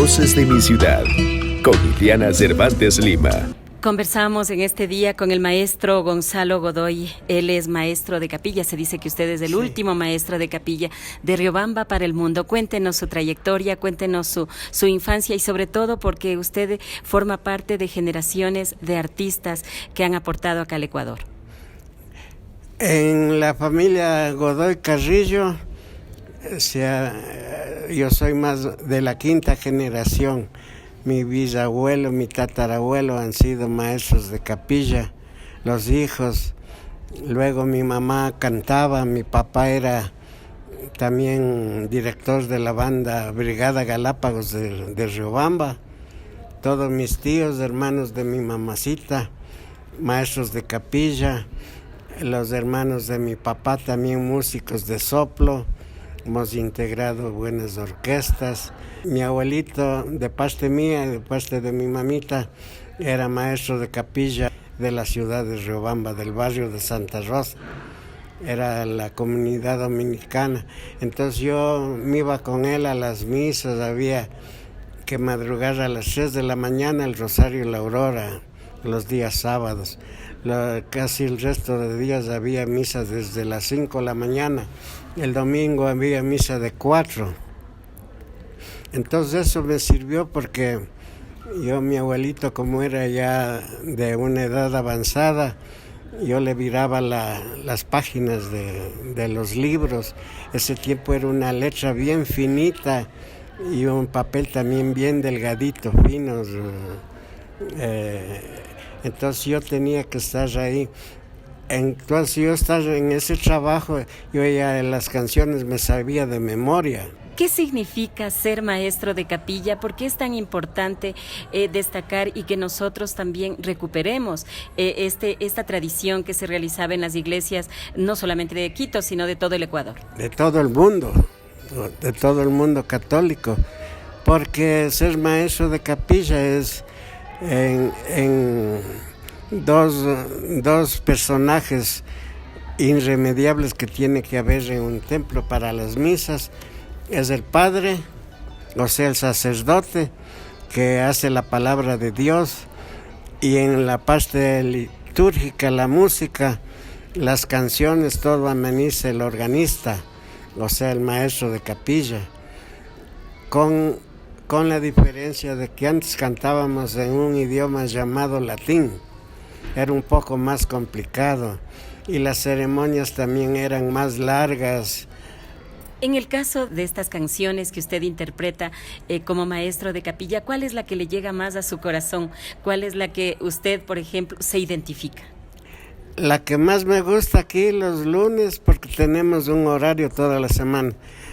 Voces de mi ciudad, con Iliana Cervantes Lima. Conversamos en este día con el maestro Gonzalo Godoy. Él es maestro de capilla. Se dice que usted es el último maestro de capilla de Riobamba para el mundo. Cuéntenos su trayectoria, cuéntenos su infancia y sobre todo porque usted forma parte de generaciones de artistas que han aportado acá al Ecuador. En la familia Godoy Carrillo, yo soy más de la quinta generación. Mi bisabuelo, mi tatarabuelo han sido maestros de capilla, los hijos. Luego mi mamá cantaba, mi papá era también director de la banda Brigada Galápagos de Riobamba. Todos mis tíos, hermanos de mi mamacita, maestros de capilla. Los hermanos de mi papá también músicos de soplo. Hemos integrado buenas orquestas. Mi abuelito, de parte mía, de parte de mi mamita, era maestro de capilla de la ciudad de Riobamba, del barrio de Santa Rosa. Era la comunidad dominicana. Entonces yo me iba con él a las misas, había que madrugar a las 3 de la mañana el Rosario y la Aurora, los días sábados. Casi el resto de días había misa desde las 5 de la mañana. El domingo había misa de 4. Entonces eso me sirvió porque mi abuelito, como era ya de una edad avanzada, yo le viraba las páginas de los libros. Ese tiempo era una letra bien finita y un papel también bien delgadito, finos. Entonces yo tenía que estar ahí. Entonces yo estaba en ese trabajo, yo ya las canciones me sabía de memoria. ¿Qué significa ser maestro de capilla? ¿Por qué es tan importante destacar y que nosotros también recuperemos esta tradición que se realizaba en las iglesias, no solamente de Quito, sino de todo el Ecuador? De todo el mundo católico, porque ser maestro de capilla es en dos personajes irremediables que tiene que haber en un templo para las misas. Es el padre, o sea, el sacerdote, que hace la palabra de Dios, y en la parte litúrgica, la música, las canciones, todo ameniza el organista, o sea, el maestro de capilla, con la diferencia de que antes cantábamos en un idioma llamado latín. Era un poco más complicado y las ceremonias también eran más largas. En el caso de estas canciones que usted interpreta como maestro de capilla, ¿cuál es la que le llega más a su corazón? ¿Cuál es la que usted, por ejemplo, se identifica? La que más me gusta aquí los lunes, porque tenemos un horario toda la semana.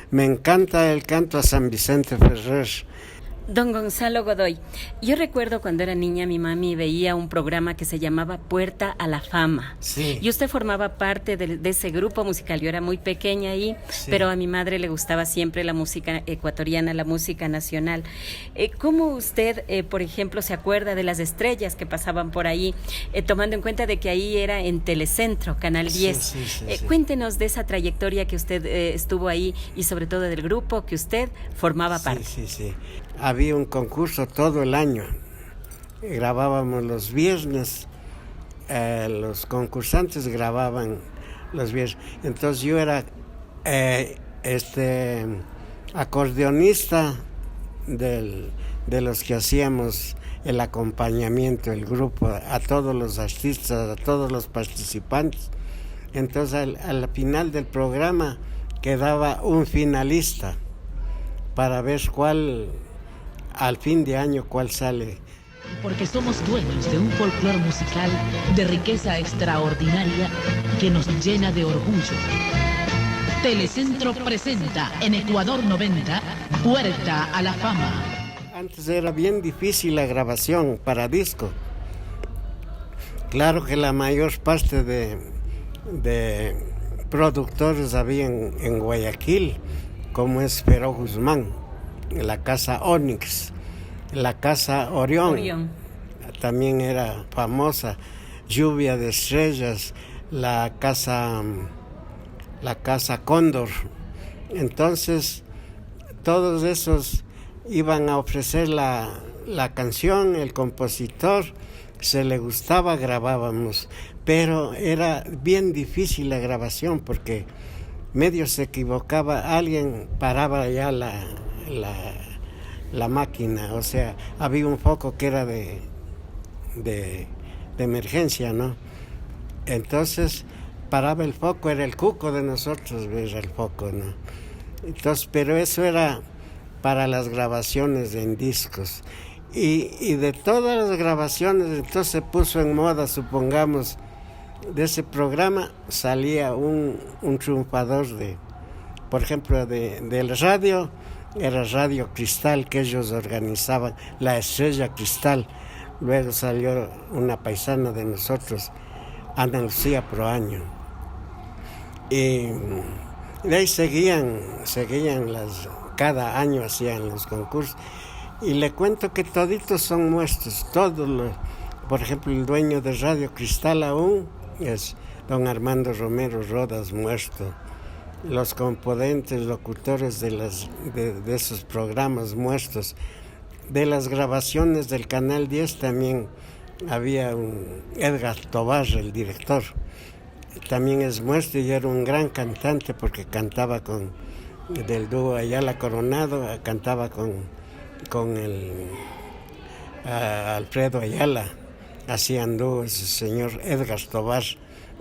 Me encanta el canto a San Vicente Ferrer. Don Gonzalo Godoy, yo recuerdo cuando era niña mi mami veía un programa que se llamaba Puerta a la Fama. Sí. Y usted formaba parte de ese grupo musical. Yo era muy pequeña ahí, sí, pero a mi madre le gustaba siempre la música ecuatoriana, la música nacional. ¿Cómo usted, por ejemplo, se acuerda de las estrellas que pasaban por ahí, tomando en cuenta de que ahí era en Telecentro, Canal 10? Sí. Cuéntenos de esa trayectoria que usted estuvo ahí y sobre todo del grupo que usted formaba parte. Sí. Había un concurso todo el año, grabábamos los viernes, los concursantes grababan los viernes, entonces yo era acordeonista de los que hacíamos el acompañamiento, el grupo, a todos los artistas, a todos los participantes. Entonces al final del programa quedaba un finalista para ver al fin de año cuál sale. Porque somos dueños de un folclore musical de riqueza extraordinaria que nos llena de orgullo. Telecentro presenta en Ecuador 90, Puerta a la Fama. Antes era bien difícil la grabación para disco. Claro que la mayor parte de productores había en Guayaquil, como es Pero Guzmán, la casa Onyx, la casa Orión. También era famosa, Lluvia de Estrellas, la casa Cóndor. Entonces, todos esos iban a ofrecer la canción, el compositor, se le gustaba, grabábamos, pero era bien difícil la grabación porque medio se equivocaba, alguien paraba ya la máquina, o sea, había un foco que era de emergencia, ¿no? Entonces paraba el foco, era el cuco de nosotros ver el foco, ¿no? Entonces, pero eso era para las grabaciones en discos. Y de todas las grabaciones, entonces se puso en moda, supongamos, de ese programa salía un triunfador por ejemplo, del radio, era Radio Cristal, que ellos organizaban, la Estrella Cristal. Luego salió una paisana de nosotros, Ana Lucía Proaño. Y de ahí seguían cada año hacían los concursos. Y le cuento que toditos son nuestros, por ejemplo, el dueño de Radio Cristal aún es don Armando Romero Rodas, muerto. Los componentes, locutores de esos programas muertos. De las grabaciones del Canal 10 también había un Edgar Tobar, el director. También es muerto y era un gran cantante porque cantaba del dúo Ayala Coronado, cantaba con el Alfredo Ayala, hacían dúo ese señor Edgar Tobar.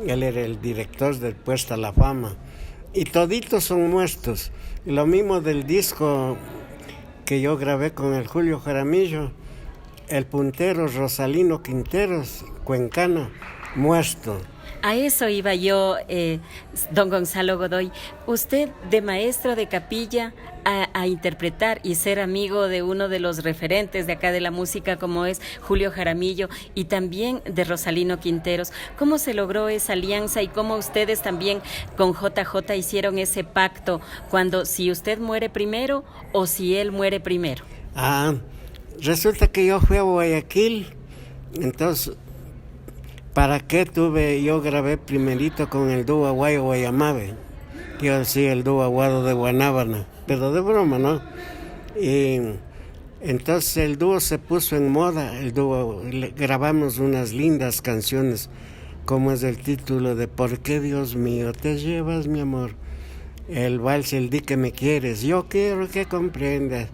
Él era el director del Puesta a la Fama. Y toditos son muertos. Lo mismo del disco que yo grabé con el Julio Jaramillo, el puntero Rosalino Quinteros, cuencano, muerto. A eso iba yo, don Gonzalo Godoy. Usted de maestro de capilla a interpretar y ser amigo de uno de los referentes de acá de la música como es Julio Jaramillo y también de Rosalino Quinteros. ¿Cómo se logró esa alianza y cómo ustedes también con JJ hicieron ese pacto cuando si usted muere primero o si él muere primero? Resulta que yo fui a Guayaquil, entonces ¿para qué yo grabé primerito con el dúo Aguayo Guayamabe? Yo decía el dúo Aguado de Guanábana, pero de broma, ¿no? Y entonces el dúo se puso en moda, grabamos unas lindas canciones, como es el título de ¿Por qué, Dios mío, te llevas, mi amor? El vals, el di que me quieres, yo quiero que comprendas.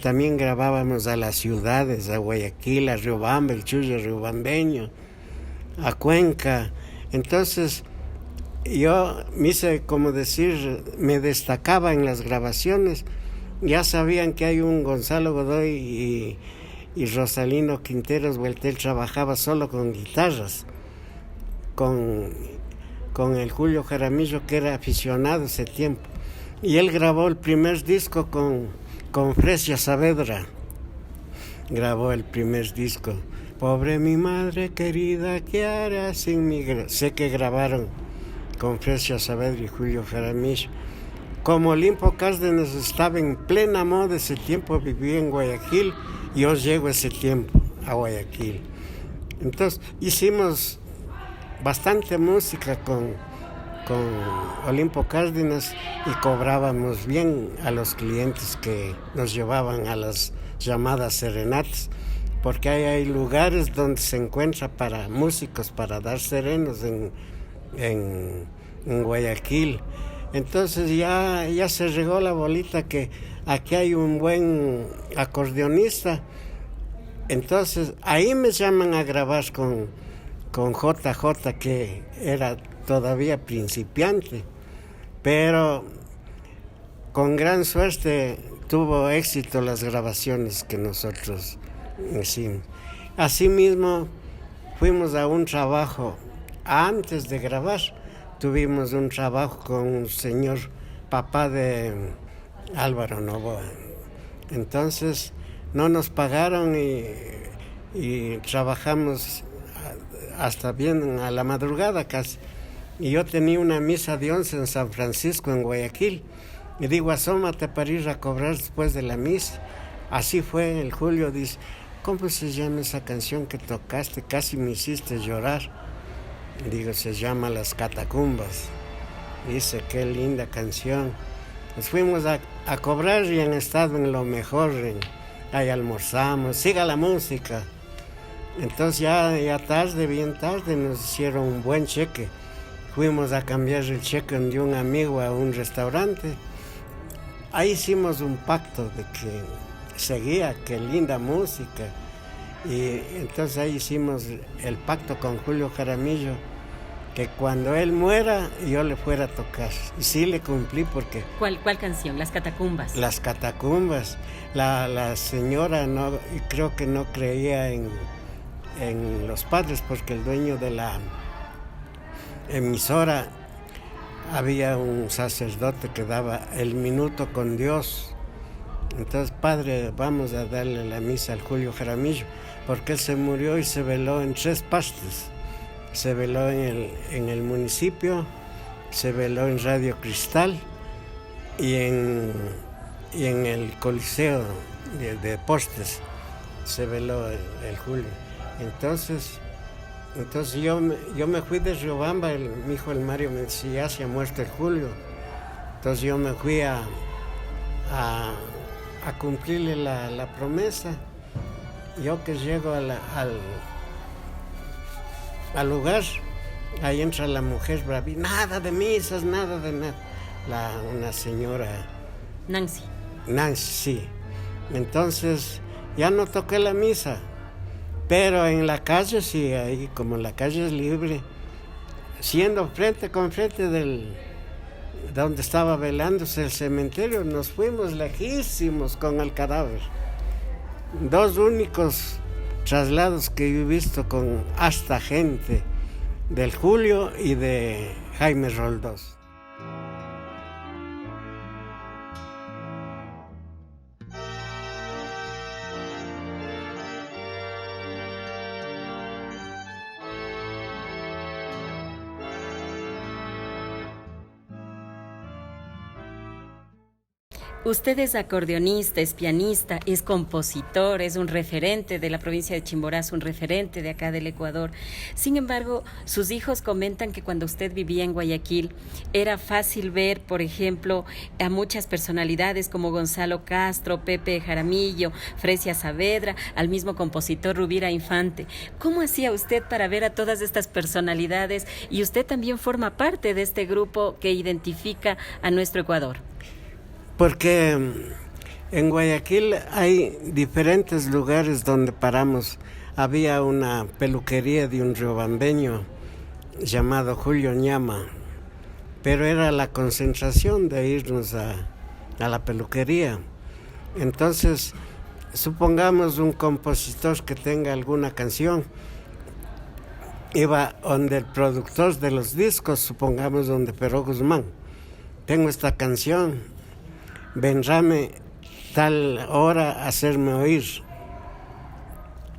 También grabábamos a las ciudades, a Guayaquil, a Riobamba, el chullo riobambeño, a Cuenca. Entonces yo me destacaba en las grabaciones. Ya sabían que hay un Gonzalo Godoy y Rosalino Quinteros Vueltel trabajaba solo con guitarras, con el Julio Jaramillo, que era aficionado ese tiempo, y él grabó el primer disco con Fresia Saavedra. Grabó el primer disco. Pobre mi madre querida, ¿qué hará sin mí? Sé que grabaron con Fresia Saavedra y Julio Jaramillo. Como Olimpo Cárdenas estaba en plena moda ese tiempo, vivía en Guayaquil, yo llego ese tiempo a Guayaquil. Entonces hicimos bastante música con Olimpo Cárdenas y cobrábamos bien a los clientes que nos llevaban a las llamadas serenatas, porque hay lugares donde se encuentra para músicos para dar serenos en Guayaquil. Entonces ya se regó la bolita que aquí hay un buen acordeonista. Entonces ahí me llaman a grabar con JJ, que era todavía principiante, pero con gran suerte tuvo éxito las grabaciones que nosotros hicimos. Asimismo, fuimos a un trabajo antes de grabar. Tuvimos un trabajo con un señor papá de Álvaro Novoa. Entonces no nos pagaron y trabajamos hasta bien a la madrugada casi. Y yo tenía una misa de 11 en San Francisco, en Guayaquil. Y digo, asómate para ir a cobrar después de la misa. Así fue. El Julio dice, ¿cómo se llama esa canción que tocaste? Casi me hiciste llorar. Y digo, se llama Las Catacumbas. Dice, qué linda canción. Nos fuimos a cobrar y han estado en lo mejor, ahí almorzamos, siga la música. Entonces ya tarde, bien tarde, nos hicieron un buen cheque. Fuimos a cambiar el cheque de un amigo a un restaurante. Ahí hicimos un pacto de que seguía, que linda música. Y entonces ahí hicimos el pacto con Julio Jaramillo, que cuando él muera yo le fuera a tocar. Y sí le cumplí porque... ¿Cuál canción? Las Catacumbas. Las Catacumbas. La señora no, creo que no creía en los padres, porque el dueño de la emisora, había un sacerdote que daba el minuto con Dios. Entonces, padre, vamos a darle la misa al Julio Jaramillo, porque él se murió y se veló en 3 partes. Se veló en el municipio, se veló en Radio Cristal y en el Coliseo de Deportes se veló el Julio. Entonces yo me fui de Riobamba, mi hijo el Mario me decía, ya se ha muerto el Julio. Entonces yo me fui a cumplirle la promesa. Yo que llego al lugar, ahí entra la mujer bravi, nada de misas, nada de nada. Una señora... Nancy, sí. Entonces ya no toqué la misa, pero en la calle sí, ahí como la calle es libre, siendo frente con frente donde estaba velándose el cementerio, nos fuimos lejísimos con el cadáver. 2 únicos traslados que yo he visto con hasta gente del Julio y de Jaime Roldós. usted es acordeonista, es pianista, es compositor, es un referente de la provincia de Chimborazo, un referente de acá del Ecuador. Sin embargo, sus hijos comentan que cuando usted vivía en Guayaquil era fácil ver, por ejemplo, a muchas personalidades como Gonzalo Castro, Pepe Jaramillo, Fresia Saavedra, al mismo compositor Rubira Infante. ¿Cómo hacía usted para ver a todas estas personalidades? Y usted también forma parte de este grupo que identifica a nuestro Ecuador. Porque en Guayaquil hay diferentes lugares donde paramos. Había una peluquería de un riobambeño llamado Julio Ñama, pero era la concentración de irnos a la peluquería. Entonces, supongamos un compositor que tenga alguna canción, iba donde el productor de los discos, supongamos donde Pero Guzmán, tengo esta canción, vendráme tal hora a hacerme oír.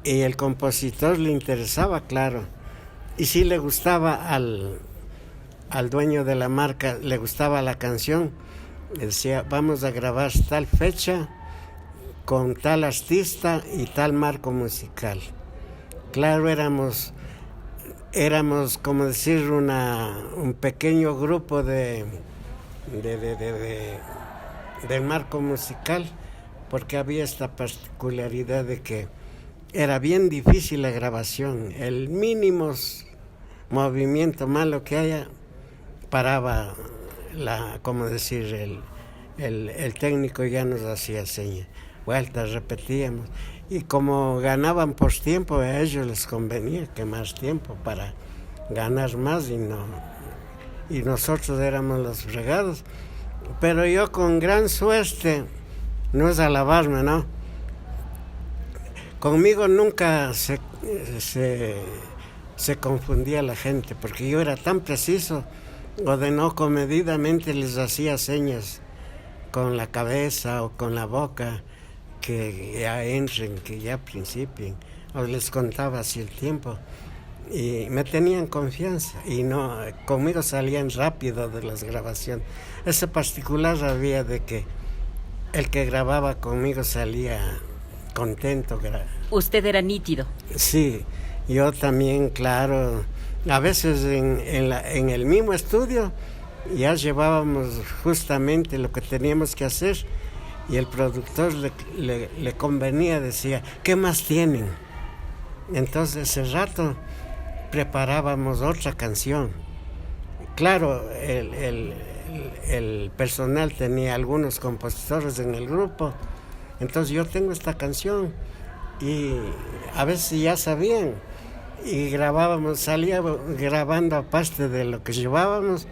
Y el compositor le interesaba, claro, y si le gustaba al dueño de la marca, le gustaba la canción, decía, vamos a grabar tal fecha, con tal artista y tal marco musical. Claro, éramos como decir un pequeño grupo del marco musical, porque había esta particularidad de que era bien difícil la grabación. El mínimo movimiento malo que haya paraba el técnico ya nos hacía señas, vueltas, repetíamos. Y como ganaban por tiempo, a ellos les convenía que más tiempo para ganar más y nosotros éramos los fregados. Pero yo con gran suerte, no es alabarme, ¿no? Conmigo nunca se confundía la gente, porque yo era tan preciso, o de no comedidamente les hacía señas con la cabeza o con la boca, que ya entren, que ya principien, o les contaba así el tiempo. Y me tenían confianza y no, conmigo salían rápido de las grabaciones. Ese particular había de que el que grababa conmigo salía contento. ¿Usted era nítido? Sí, yo también, claro. A veces en el mismo estudio Ya llevábamos justamente lo que teníamos que hacer y el productor le convenía, decía, ¿qué más tienen? Entonces ese rato preparábamos otra canción. Claro, el personal tenía algunos compositores en el grupo, entonces yo tengo esta canción y a veces ya sabían y salía grabando aparte de lo que llevábamos,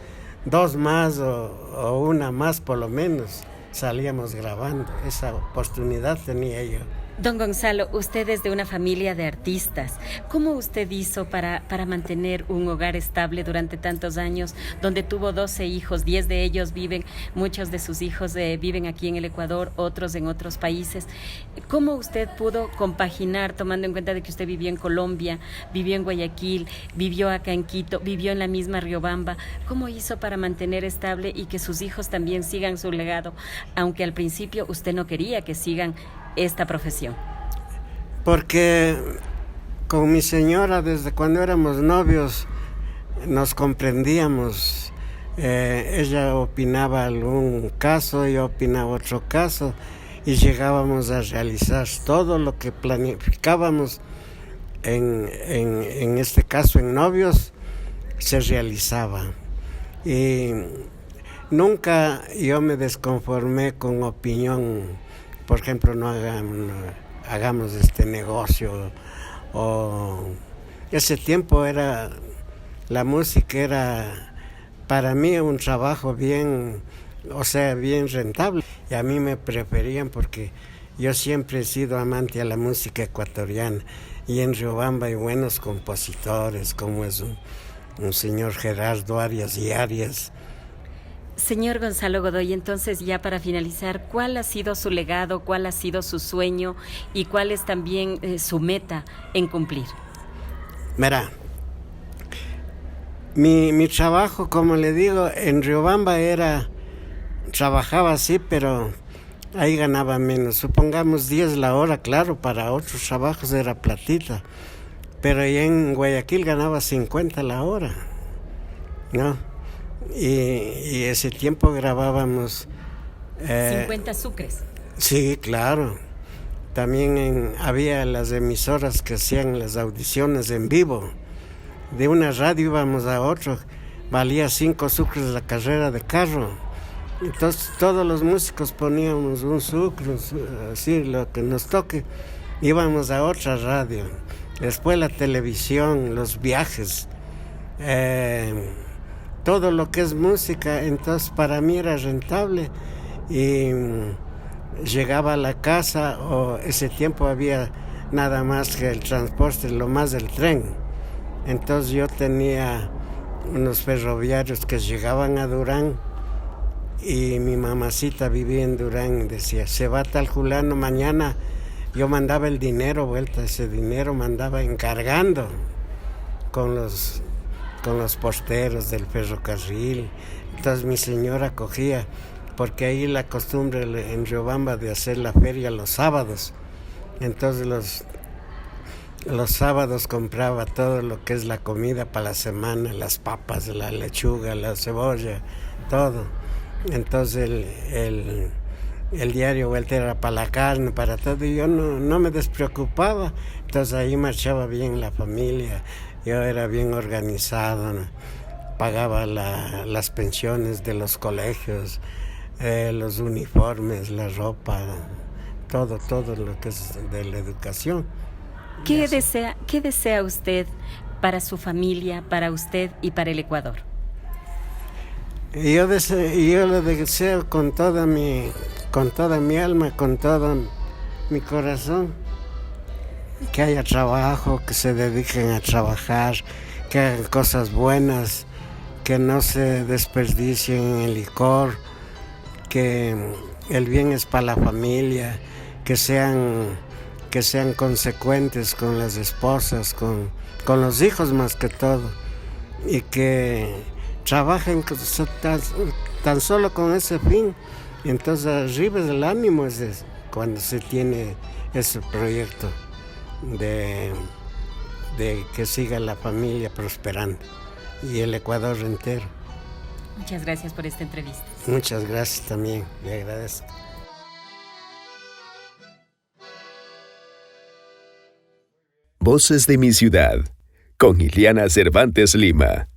2 más o una más por lo menos, salíamos grabando. Esa oportunidad tenía yo. Don Gonzalo, usted es de una familia de artistas. ¿Cómo usted hizo para mantener un hogar estable durante tantos años, donde tuvo 12 hijos, 10 de ellos muchos de sus hijos viven aquí en el Ecuador, otros en otros países? ¿Cómo usted pudo compaginar, tomando en cuenta de que usted vivió en Colombia, vivió en Guayaquil, vivió acá en Quito, vivió en la misma Riobamba? ¿Cómo hizo para mantener estable y que sus hijos también sigan su legado, aunque al principio usted no quería que sigan esta profesión? Porque con mi señora desde cuando éramos novios nos comprendíamos. Ella opinaba algún caso, yo opinaba otro caso y llegábamos a realizar todo lo que planificábamos en este caso en novios, se realizaba. Y nunca yo me desconformé con opinión. Por ejemplo, no hagamos este negocio, o ese tiempo la música era para mí un trabajo bien rentable, y a mí me preferían porque yo siempre he sido amante a la música ecuatoriana, y en Riobamba hay buenos compositores como es un señor Gerardo Arias y Arias. Señor Gonzalo Godoy, entonces ya para finalizar, ¿cuál ha sido su legado, cuál ha sido su sueño y cuál es también su meta en cumplir? Mira, mi trabajo, como le digo, en Riobamba trabajaba así, pero ahí ganaba menos. Supongamos 10 la hora, claro, para otros trabajos era platita, pero allá en Guayaquil ganaba 50 la hora, ¿no? Y ese tiempo grabábamos 50 sucres. Sí, claro. También había las emisoras que hacían las audiciones en vivo. De una radio íbamos a otro, valía 5 sucres la carrera de carro. Entonces todos los músicos poníamos un sucre, así lo que nos toque. Íbamos a otra radio. Después la televisión, los viajes. Todo lo que es música, entonces para mí era rentable, y llegaba a la casa, o ese tiempo había nada más que el transporte, lo más del tren. Entonces yo tenía unos ferroviarios que llegaban a Durán, y mi mamacita vivía en Durán, decía, se va tal fulano mañana. Yo mandaba el dinero vuelta, ese dinero mandaba encargando con los porteros del ferrocarril. Entonces mi señora cogía, porque ahí la costumbre en Riobamba de hacer la feria los sábados. Entonces los sábados compraba todo lo que es la comida para la semana, las papas, la lechuga, la cebolla, todo. Entonces el diario vuelta era para la carne, para todo, y yo no me despreocupaba. Entonces ahí marchaba bien la familia. Yo era bien organizado, ¿no? Pagaba las pensiones de los colegios, los uniformes, la ropa, todo lo que es de la educación. ¿Qué desea usted para su familia, para usted y para el Ecuador? Yo lo deseo con toda mi alma, con todo mi corazón. Que haya trabajo, que se dediquen a trabajar, que hagan cosas buenas, que no se desperdicien en el licor, que el bien es para la familia, que sean consecuentes con las esposas, con los hijos más que todo, y que trabajen tan solo con ese fin. Entonces arriba del ánimo es cuando se tiene ese proyecto de que siga la familia prosperando y el Ecuador entero. Muchas gracias por esta entrevista. Muchas gracias también, le agradezco. Voces de mi ciudad, con Iliana Cervantes Lima.